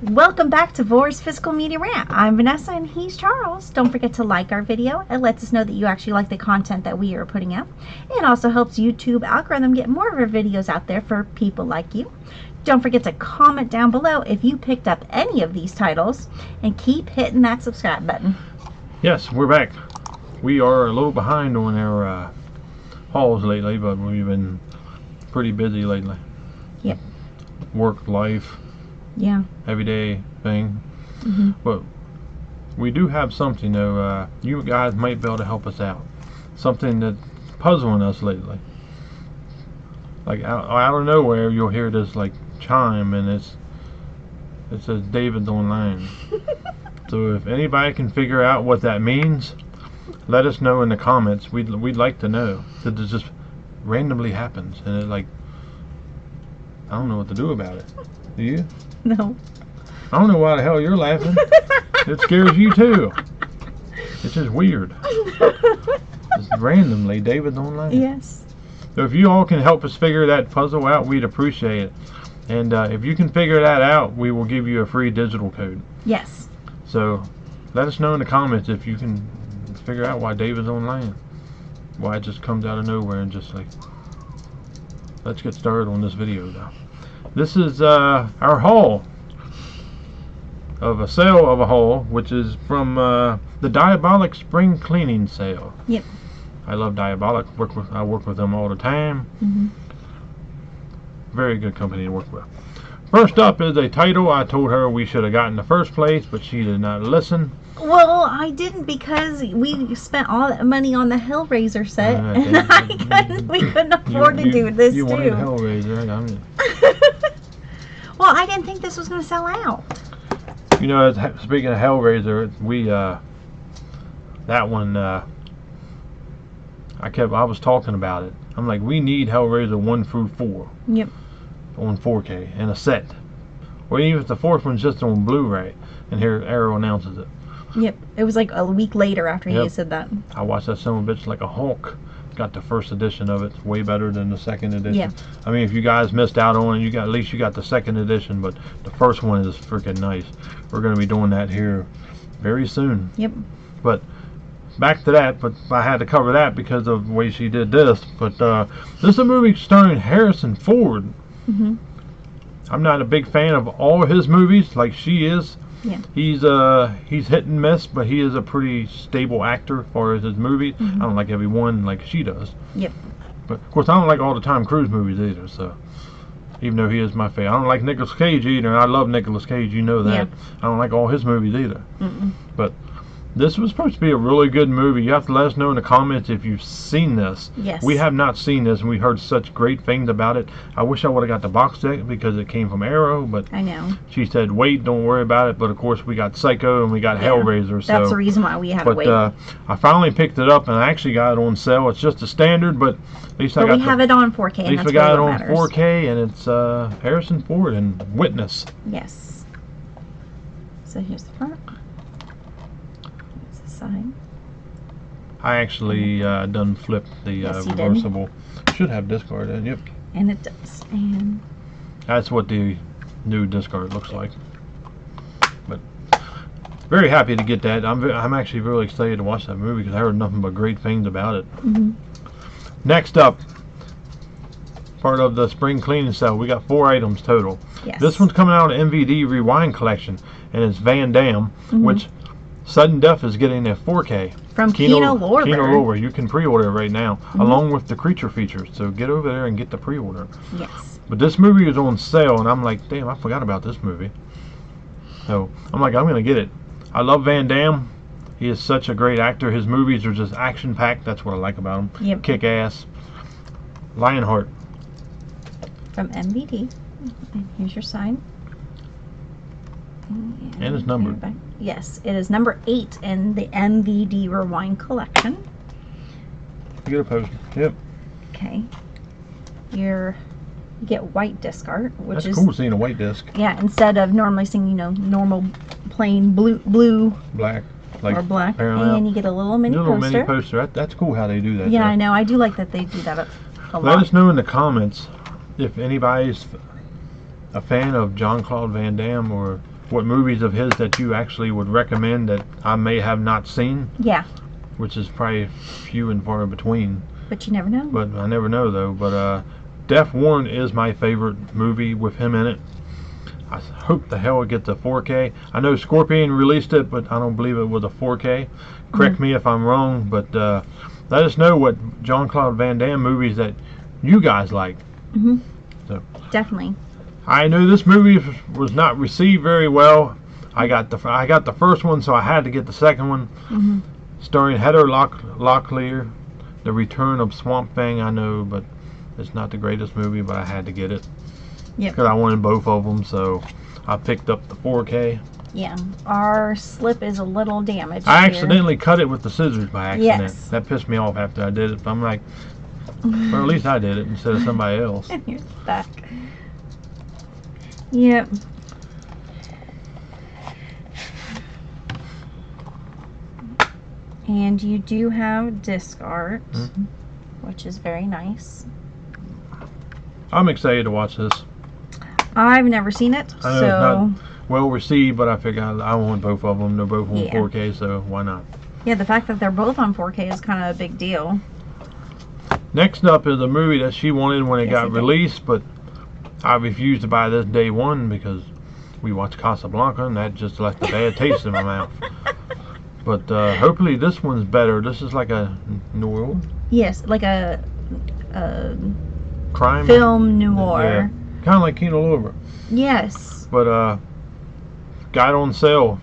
Welcome back to Vor's Physical Media Rant. I'm Vanessa and he's Charles. Don't forget to like our video. It lets us know that you actually like the content that we are putting out. It also helps YouTube algorithm get more of our videos out there for people like you. Don't forget to comment down below if you picked up any of these titles and keep hitting that subscribe button. Yes, we're back. We are a little behind on our hauls lately, but we've been pretty busy lately. Yep. Work, life. Yeah. Everyday thing. Mm-hmm. But we do have something though. You guys might be able to help us out. Something that's puzzling us lately. Like out of nowhere, you'll hear this like chime, and it says David's online. So if anybody can figure out what that means, let us know in the comments. We'd like to know. That it just randomly happens, and it like I don't know what to do about it. Do you? No. I don't know why the hell you're laughing. It scares you too. It's just weird. Just randomly, David's online. Yes. So if you all can help us figure that puzzle out, we'd appreciate it. And if you can figure that out, we will give you a free digital code. Yes. So let us know in the comments if you can figure out why David's online. Why it just comes out of nowhere and just like... Let's get started on this video though. This is our haul of a sale of a haul, which is from the Diabolic Spring Cleaning Sale. Yep. I love Diabolic. I work with them all the time. Mm-hmm. Very good company to work with. First up is a title I told her we should have gotten in the first place, but she did not listen. Well, I didn't because we spent all that money on the Hellraiser set, and we couldn't afford to do this you too. wanted Hellraiser. I mean. Well, I didn't think this was going to sell out. You know, speaking of Hellraiser, we that one I was talking about it. I'm like, we need Hellraiser 1 through 4. Yep. On 4K and a set. Or even if the fourth one's just on Blu-ray, and here Arrow announces it. Yep. It was like a week later after he said that. I watched that son of a bitch like a hawk. Got the first edition of it. It's way better than the second edition. Yeah. I mean, if you guys missed out on it, at least you got the second edition, but the first one is freaking nice. We're going to be doing that here very soon. Yep. But back to that, but I had to cover that because of the way she did this. But this is a movie starring Harrison Ford. Mm-hmm. I'm not a big fan of all of his movies like she is. Yeah. He's hit and miss, but he is a pretty stable actor as far as his movies. Mm-hmm. I don't like every one like she does. Yep. But of course I don't like all the Tom Cruise movies either, so even though he is my favorite. I don't like Nicolas Cage either. I love Nicolas Cage, you know that. Yeah. I don't like all his movies either. Mm-mm. But this was supposed to be a really good movie. You have to let us know in the comments if you've seen this. Yes. We have not seen this, and we heard such great things about it. I wish I would have got the box set because it came from Arrow, but I know. she said, wait, don't worry about it. But of course, we got Psycho and we got Hellraiser. So that's the reason why we had to wait. I finally picked it up, and I actually got it on sale. It's just a standard, but at least we have it on 4K. At least we got it on 4K, and it's Harrison Ford and Witness. Yes. So here's the front. Side. I actually done flipped the reversible. Should have discard in. Yep. And it does. And that's what the new discard looks like. But very happy to get that. I'm actually really excited to watch that movie because I heard nothing but great things about it. Mm-hmm. Next up, part of the spring cleaning sale. We got 4 items total. Yes. This one's coming out of MVD Rewind Collection, and it's Van Damme, which Sudden Death is getting a 4K. From Kino Lorber. Kino Lorber. You can pre-order it right now, along with the creature features. So get over there and get the pre-order. Yes. But this movie is on sale, and I'm like, damn, I forgot about this movie. So I'm like, I'm going to get it. I love Van Damme. He is such a great actor. His movies are just action-packed. That's what I like about him. Yep. Kick-ass. Lionheart. From MVD. And here's your sign. And it's numbered. Yes, it is number 8 in the MVD Rewind collection. You get a poster. Yep. Okay. You get white disc art, which That's is cool seeing a white disc. Yeah, instead of normally seeing, normal plain blue Black. Like or black. parallel. And you get a little mini poster. Mini poster. That's cool how they do that. Yeah, though. I know. I do like that they do that a lot. Let us know in the comments if anybody's a fan of Jean-Claude Van Damme, or what movies of his that you actually would recommend that I may have not seen? Yeah. Which is probably few and far between. But you never know. But I never know though. But Death Warrant is my favorite movie with him in it. I hope the hell it gets a 4K. I know Scorpion released it, but I don't believe it was a 4K. Correct me if I'm wrong, but let us know what Jean-Claude Van Damme movies that you guys like. So, definitely. I knew this movie was not received very well. I got the first one, so I had to get the second one. Starring Heather Locklear, The Return of Swamp Thing. I know, but it's not the greatest movie, but I had to get it. Yep. Because I wanted both of them, so I picked up the 4K. Yeah, our slip is a little damaged. I accidentally cut it with the scissors by accident. Yes. That pissed me off after I did it. But I'm like, or at least I did it instead of somebody else. And you're stuck. Yep. And you do have disc art, which is very nice. I'm excited to watch this. I've never seen it, I know so it's not well received, but I figured I want both of them. They're both on 4K, so why not? yeah, the fact that they're both on 4K is kind of a big deal. Next up is a movie that she wanted when it Yes, got it did. released, but I refused to buy this day one because we watched Casablanca, and that just left a bad taste in my mouth. But hopefully this one's better. This is like a noir Yes, like a crime film noir. Yeah, kind of like Kino Lorber. Yes. But got on sale,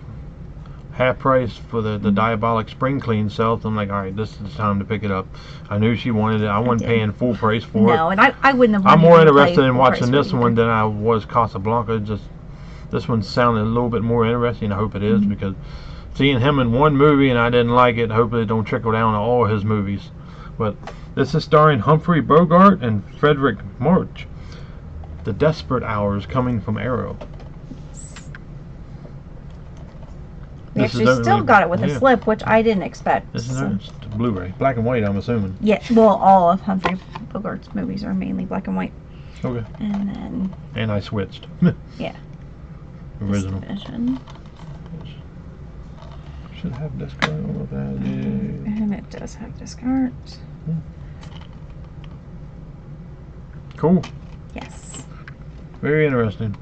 half price for the Diabolic Spring Clean sale. So I'm like, all right, this is the time to pick it up. I knew she wanted it. I wasn't did. paying full price for it. No, and I wouldn't have. I'm wanted more to interested pay in full watching price this for it one either. than I was Casablanca. Just this one sounded a little bit more interesting. I hope it is, because seeing him in one movie and I didn't like it, hopefully it don't trickle down to all his movies. But this is starring Humphrey Bogart and Frederick March. The Desperate Hours, coming from Arrow. We This is actually still really- got it with a yeah. slip, which I didn't expect. This is so- it's Blu-ray, black and white. I'm assuming. Yeah, well, all of Humphrey Bogart's movies are mainly black and white. Okay. And then And I switched. Yeah. Original. this division. Should have disc art on with that. Yeah. And it does have disc art. Cool. Yes. Very interesting.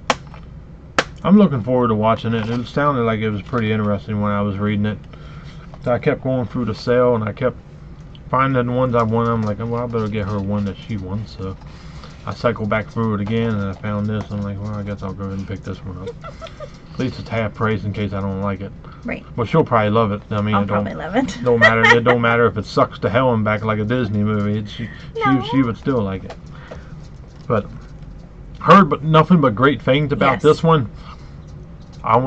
I'm looking forward to watching it. It sounded like it was pretty interesting when I was reading it. So I kept going through the sale and I kept finding the ones I wanted. I'm like, well, I better get her one that she wants. So I cycled back through it again and I found this. I'm like, well, I guess I'll go ahead and pick this one up. At least it's half price in case I don't like it. Right. Well, she'll probably love it. I mean, I'll it probably love it. don't matter. It don't matter if it sucks to hell and back like a Disney movie. No. She would still like it. But heard but nothing but great things about Yes. this one.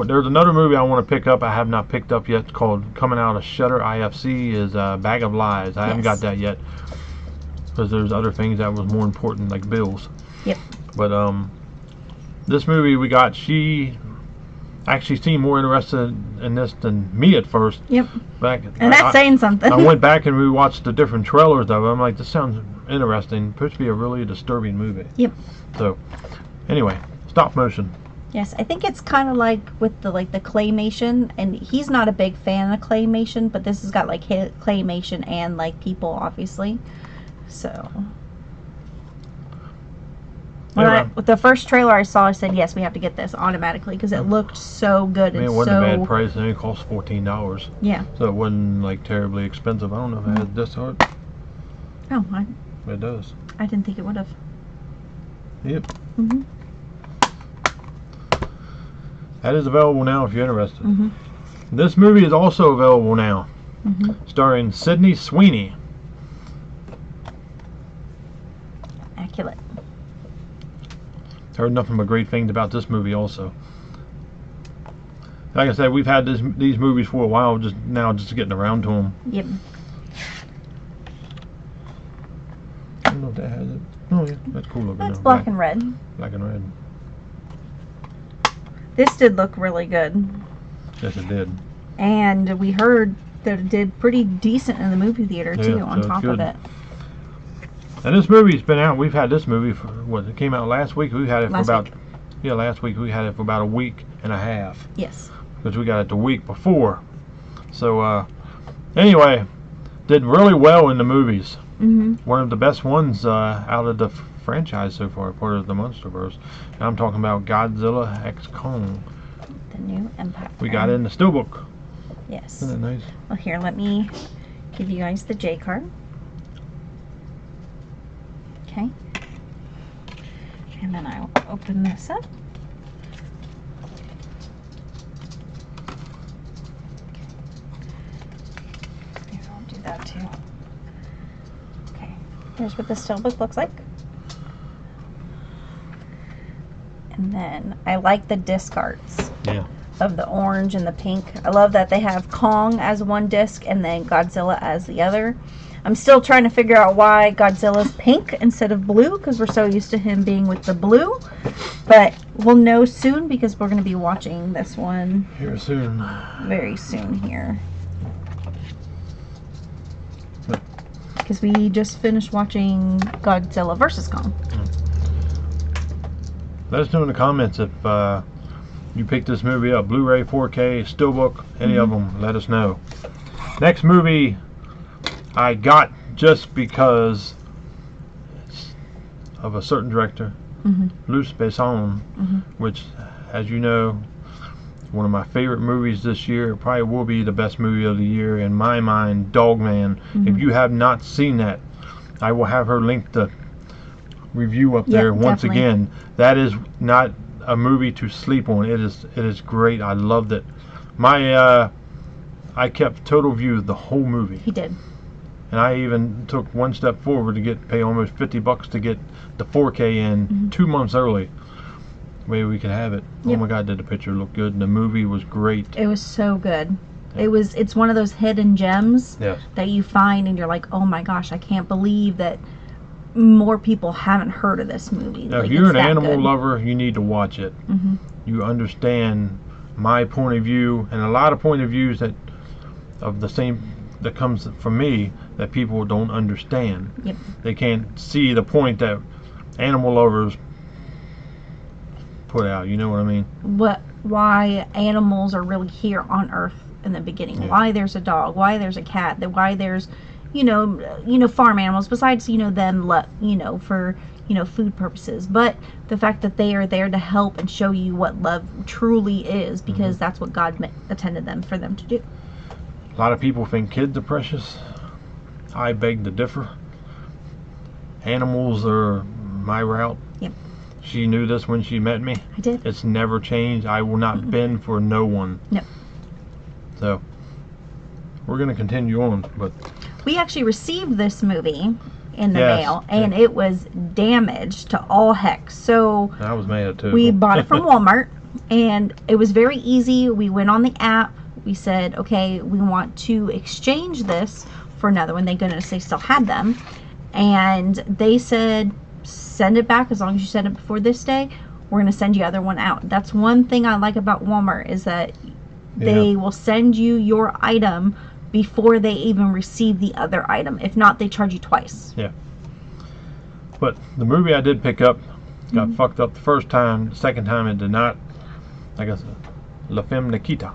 There's another movie I want to pick up. I have not picked up yet. Called coming out of Shudder IFC is Bag of Lies. I haven't got Yes. that yet because there's other things that was more important, like bills. Yep. But this movie we got, she actually seemed more interested in this than me at first. Yep. Back, And that's saying something. I went back and rewatched the different trailers of it. I'm like, this sounds interesting. Supposed to be a really disturbing movie. Yep. So, anyway, stop motion. Yes, I think it's kind of like with the claymation, and he's not a big fan of claymation, but this has got like claymation and like people, obviously. So with the first trailer I saw, I said yes, we have to get this automatically because it looked so good. I mean, it and wasn't so a bad price. It only cost $14. yeah. So it wasn't like terribly expensive. I don't know if it has disc art. Oh, It does. I didn't think it would have. Yep. Mhm. That is available now if you're interested. Mhm. This movie is also available now, Mhm. starring Sydney Sweeney. Immaculate. Heard nothing but great things about this movie also. Like I said, we've had these movies for a while, just getting around to them. Yep. I don't know if that has it. Oh yeah, that's cool looking. That's though. black and red. Black and red. This did look really good, Yes, it did. and we heard that it did pretty decent in the movie theater too. Yeah, On so top good. of it, And this movie's been out. We've had this movie for what? It came out last week. We've had it for Last about week. Yeah, last week we had it for about a week and a half. Yes. Because we got it the week before. So, anyway, did really well in the movies. One of the best ones out of the franchise so far, part of the Monsterverse. And I'm talking about Godzilla X Kong. The new Empire. We got it in the Steelbook. Yes. Isn't that nice? Well, here, let me give you guys the J card. Okay. And then I will open this up. Here, I'll do that too. Okay. Here's what the Steelbook looks like. And then I like the disc arts. Yeah. Of the orange and the pink. I love that they have Kong as one disc and then Godzilla as the other. I'm still trying to figure out why Godzilla's pink instead of blue, because we're so used to him being with the blue. But we'll know soon, because we're going to be watching this one here soon. Very soon here. Because we just finished watching Godzilla vs. Kong. Let us know in the comments if you picked this movie up, Blu-ray, 4K, Steelbook, any of them, let us know. Next movie I got just because of a certain director, Luc Besson, which, as you know, one of my favorite movies this year. It probably will be the best movie of the year in my mind, Dogman. If you have not seen that, I will have her link the review up there once again. That is not a movie to sleep on. It is great. I loved it. I kept total view the whole movie. He did. And I even took one step forward to pay almost $50 to get the 4K in 2 months early. Maybe we could have it. Oh my God, did the picture look good? And the movie was great. It was so good. It's one of those hidden gems that you find and you're like, oh my gosh, I can't believe that more people haven't heard of this movie. Now, if you're an animal lover, you need to watch it. You understand my point of view and a lot of point of views that comes from me that people don't understand. They can't see the point that animal lovers put out. You know what I mean? Why animals are really here on Earth in the beginning? Why there's a dog? Why there's a cat? Why there's farm animals besides them for food purposes, but the fact that they are there to help and show you what love truly is, because that's what God intended them for them to do. A lot of people think kids are precious. I beg to differ. Animals are my route. She knew this when she met me. I did. It's never changed. I will not bend for no one. No. So we're going to continue on, but we actually received this movie in the mail, and it was damaged to all heck. So I was mad too. We bought it from Walmart, and it was very easy. We went on the app. We said, okay, we want to exchange this for another one. Thank goodness they still had them. And they said, send it back as long as you send it before this day. We're going to send you the other one out. That's one thing I like about Walmart, is that they will send you your item before they even receive the other item. If not, they charge you twice. Yeah. But the movie I did pick up got fucked up the first time. The second time it did not. I guess La Femme Nikita.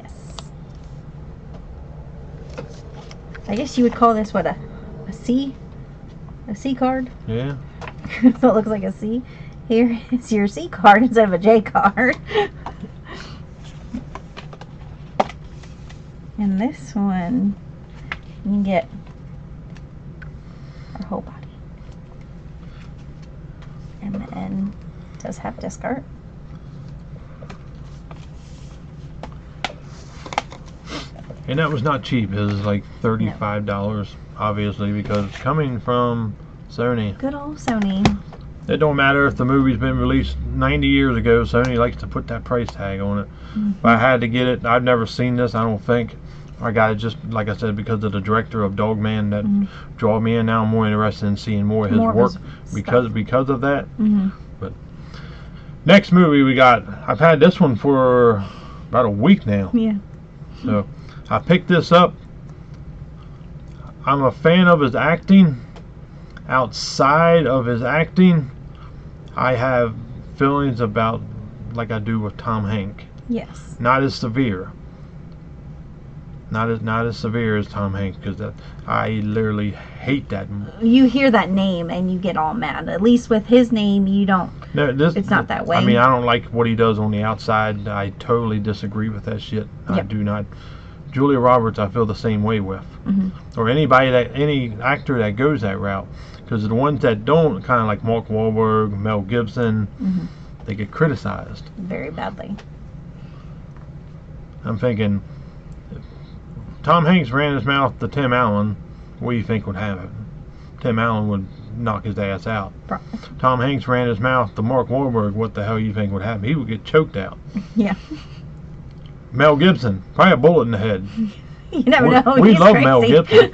Yes. I guess you would call this what, a C? A C card? Yeah. So it looks like a C. Here is your C card instead of a J card. And this one, you can get our whole body. And then it does have disc art. And that was not cheap. It was like $35, obviously, because it's coming from Sony. Good old Sony. It don't matter if the movie's been released 90 years ago. Sony likes to put that price tag on it. But I had to get it. I've never seen this, I don't think. I got it just, like I said, because of the director of Dogman that drew me in. Now I'm more interested in seeing more of his work because of that. But next movie we got, I've had this one for about a week now. Yeah. So I picked this up. I'm a fan of his acting. Outside of his acting, I have feelings about like I do with Tom Hanks. Yes. Not as severe. Not as severe as Tom Hanks, because I literally hate that. You hear that name and you get all mad. At least with his name, you don't. No, it's not that way. I mean, I don't like what he does on the outside. I totally disagree with that shit. Yep. I do not. Julia Roberts, I feel the same way with, or any actor that goes that route, because the ones that don't, kind of like Mark Wahlberg, Mel Gibson, they get criticized very badly. I'm thinking, if Tom Hanks ran his mouth to Tim Allen, what do you think would happen? Tim Allen would knock his ass out. Probably. Tom Hanks ran his mouth to Mark Wahlberg, what the hell you think would happen? He would get choked out. Yeah. Mel Gibson, probably a bullet in the head. You never know. We He's love crazy. Mel Gibson.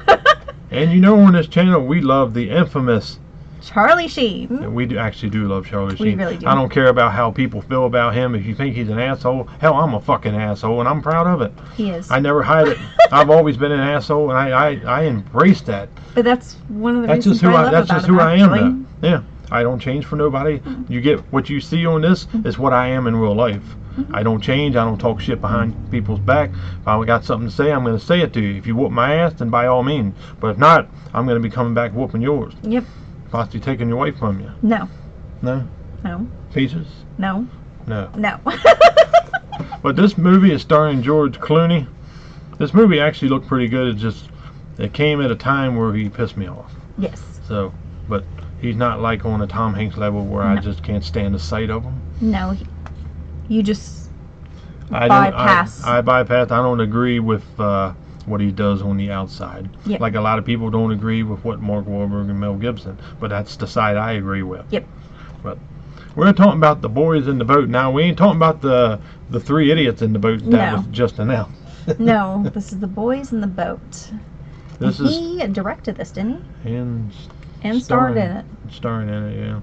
And you know, on this channel, we love the infamous. Charlie Sheen. We actually do love Charlie Sheen. We really do. I don't care about how people feel about him. If you think he's an asshole, hell, I'm a fucking asshole, and I'm proud of it. He is. I never hide it. I've always been an asshole, and I embrace that. But that's one of the That's reasons just who why I I. love That's about just him, who I actually. am, though. Yeah, I don't change for nobody. You get what you see on this is what I am in real life. I don't change. I don't talk shit behind people's back. If I got something to say, I'm going to say it to you. If you whoop my ass, then by all means. But if not, I'm going to be coming back whooping yours. Yep. Possibly taking your wife from you. No. No? No. Peaches? No. No. No. But this movie is starring George Clooney. This movie actually looked pretty good. It came at a time where he pissed me off. Yes. So, but he's not like on a Tom Hanks level where I No. just can't stand the sight of him. No. You just I bypass. I bypass. I don't agree with what he does on the outside. Yep. Like a lot of people don't agree with what Mark Wahlberg and Mel Gibson, but that's the side I agree with. Yep. But we're talking about the boys in the boat now. We ain't talking about the three idiots in the boat that No. was just announced. No. This is The Boys in the Boat. This And is he directed this, didn't he? and Starred in it. Starring in it, yeah.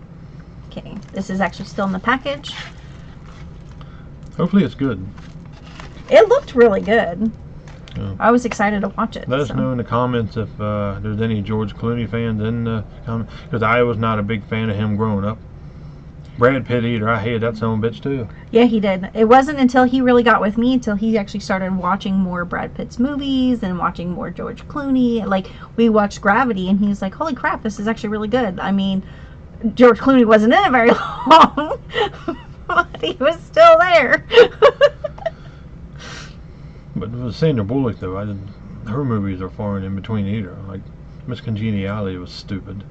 Okay. This is actually still in the package. Hopefully it's good. It looked really good. Yeah. I was excited to watch it. Let us so. know in the comments if there's any George Clooney fans in the comments, because I was not a big fan of him growing up. Brad Pitt either. I hated that son of a bitch too. Yeah, he did. It wasn't until he really got with me until he actually started watching more Brad Pitt's movies and watching more George Clooney. Like, we watched Gravity and he was like, holy crap, this is actually really good. I mean, George Clooney wasn't in it very long, but he was still there. But with Sandra Bullock though, her movies are far and in between either. Like Miss Congeniality was stupid.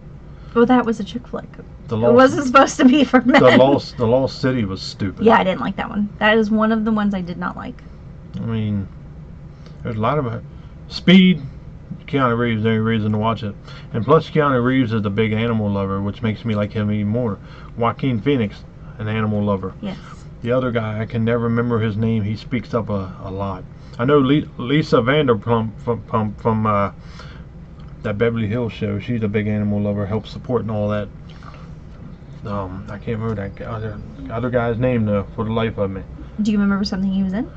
Well, that was a chick flick. The It wasn't supposed to be for men. The Lost City was stupid. Yeah, I didn't like that one. That is one of the ones I did not like. I mean, there's a lot of Speed. Keanu Reeves, the only reason to watch it. And plus Keanu Reeves is a big animal lover, which makes me like him even more. Joaquin Phoenix, an animal lover. Yes. The other guy, I can never remember his name. He speaks up a lot. I know Lisa Vanderpump from that Beverly Hills show. She's a big animal lover, helps support and all that. I can't remember that other guy's name though, for the life of me. Do you remember something he was in?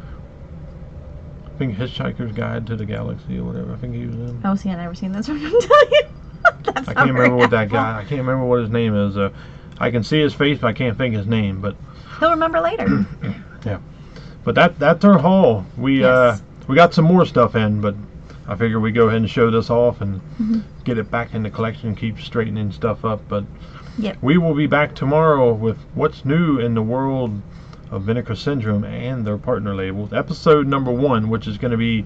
I think Hitchhiker's Guide to the Galaxy or whatever. I think he was in. Oh, see, I never seen this one. I'm telling you. That's I not can't very remember what that helpful. guy. I can't remember what his name is. I can see his face, but I can't think his name. But He'll remember later. yeah. But that's our haul. We Yes. we got some more stuff in, but I figure we go ahead and show this off and Mhm. get it back in the collection, keep straightening stuff up. But Yep. we will be back tomorrow with what's new in the world of Vinegar Syndrome and their partner labels. Episode number 1, which is going to be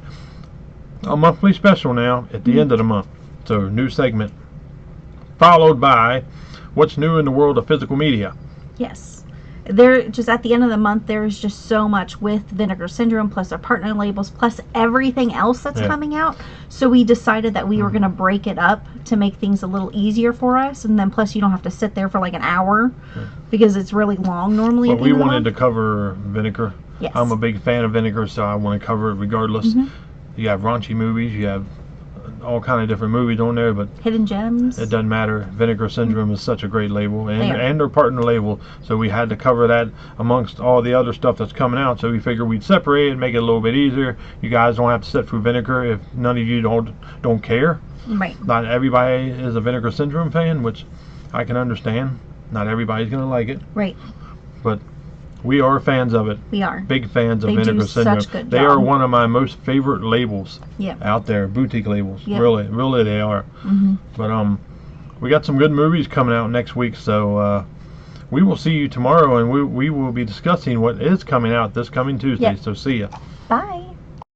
a monthly special now at the end of the month. So new segment. Followed by what's new in the world of physical media. Yes. There, just at the end of the month, there is just so much with Vinegar Syndrome, plus our partner labels, plus everything else that's Yeah. coming out. So we decided that we were going to break it up to make things a little easier for us, and then plus you don't have to sit there for like an hour because it's really long normally. But at the we end of the wanted to month. cover Vinegar. Yes. I'm a big fan of Vinegar, so I want to cover it regardless. Mhm. You have raunchy movies, you have all kind of different movies on there, but Hidden Gems. it doesn't matter. Vinegar Syndrome is such a great label, They are. and their partner label, so we had to cover that amongst all the other stuff that's coming out. So we figured we'd separate it and make it a little bit easier. You guys don't have to sit through Vinegar if none of you don't care. Right. Not everybody is a Vinegar Syndrome fan, which I can understand. Not everybody's gonna like it, Right. but We are fans of it. We are. Big fans of They do Vinegar Syndrome. such good They job. are one of my most favorite labels Yeah. out there, boutique labels. Yep. Really they are. But we got some good movies coming out next week, so we will see you tomorrow, and we will be discussing what is coming out this coming Tuesday. Yep. So see ya. Bye.